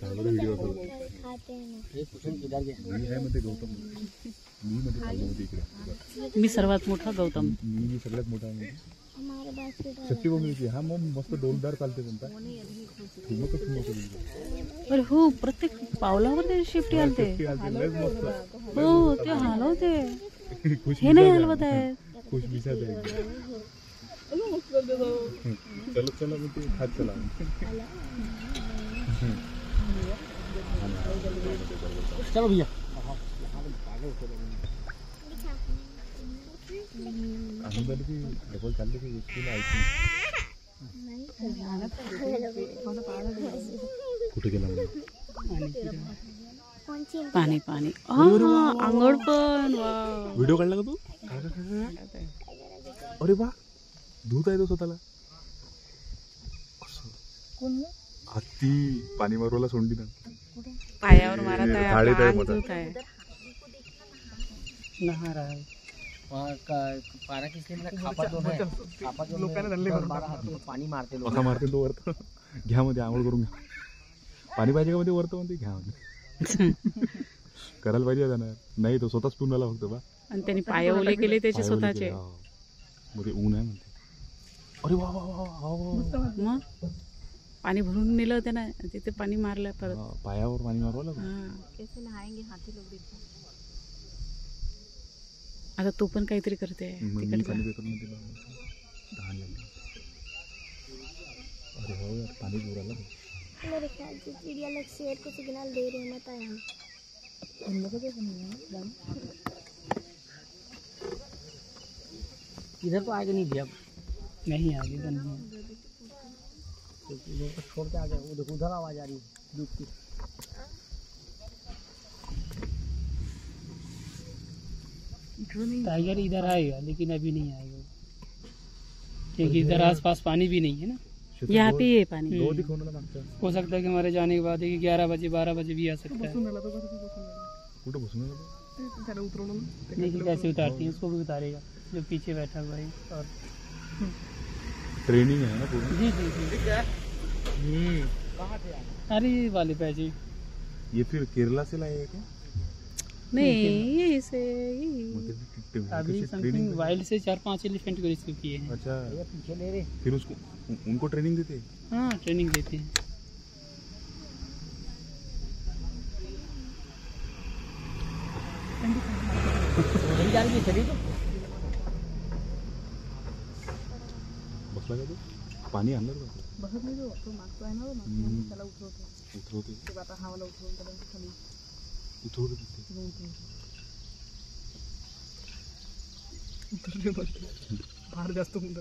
Video मी सर्वात मोठा गौतम. मी सगळ्यात मोठा शक्ती बघूची. हा मग मस्त डोलदार चालते कोणता. अरे हो, प्रत्येक पावलावर ते शेपटी आलते. हो ते हलवते. हे नाही हलवत आहे. खुश दिसत आहे. चलो चला मग ते खात चला. चलो भैया. अंदर की डबल चालते की व्यक्तीला ऐकून कुठे गेला पाणी पाणी. आंघोळ पण. व्हिडिओ काढला का तू? अरे वा, धूत आहे तो स्वतःला. हत्ती पाणी मारवायला सोडली ना. पायावर मारत आहे. थाळीत आहे मोठा. नहार आहे. पारा किसने में खापा जो है, खापा जो लोकांना धरले पाणी मारते लोक. असा मारते तो वरत. घ्या मध्ये आंघोळ करून घ्या. पाणी पाहिजे का मध्ये वरत म्हणते घ्या मध्ये. करायला पाहिजे जाणार नाही तो स्वतःच पिऊन आला फक्त बा. आणि त्यांनी पाय ओले केले त्याचे स्वतःचे. मध्ये ऊन आहे म्हणते. अरे वा वा वा. मग पाणी भरून नेलं त्यानं. तिथे पाणी मारलं परत. पायावर पाणी मारवलं. आता तो पण काहीतरी करते. अरे हो यार, पाणी दूर आला. मेरे ख्याल से चिड़िया लोग शेर को सिग्नल दे रहे हैं. मत आया हम लोग इधर तो आगे नहीं भैया. नहीं आगे तो नहीं. लोग छोड़ के आ गए. वो देखो उधर आवाज आ रही है दूध की. टाइगर इधर आएगा लेकिन अभी नहीं आएगा क्योंकि इधर आसपास पानी भी नहीं है ना. यहाँ पे है पानी. हो सकता है कि हमारे जाने के बाद 11 बजे 12 बजे भी आ सकता है. देखिए कैसे उतारती है. उसको भी उतारेगा जो पीछे बैठा हुआ है. और ट्रेनिंग है ना पूरा. जी जी जी. अरे वाले पैजे ये फिर केरला से लाए हैं क्या? नहीं यही से अभी ट्रेनिंग समथिंग वाइल्ड से 4-5 एलिफेंट को रेस्क्यू किए हैं. अच्छा, पीछे ले रहे. फिर उसको उनको ट्रेनिंग देते हैं. हाँ ट्रेनिंग देते हैं. बसला का तू? पाणी आणलं का? बसत नाही तो मागतो आहे ना. त्याला उतरवतो. उतरवते. आता हा मला उतरवून त्याला खाली उतरवते. उतरले फार जास्त होऊन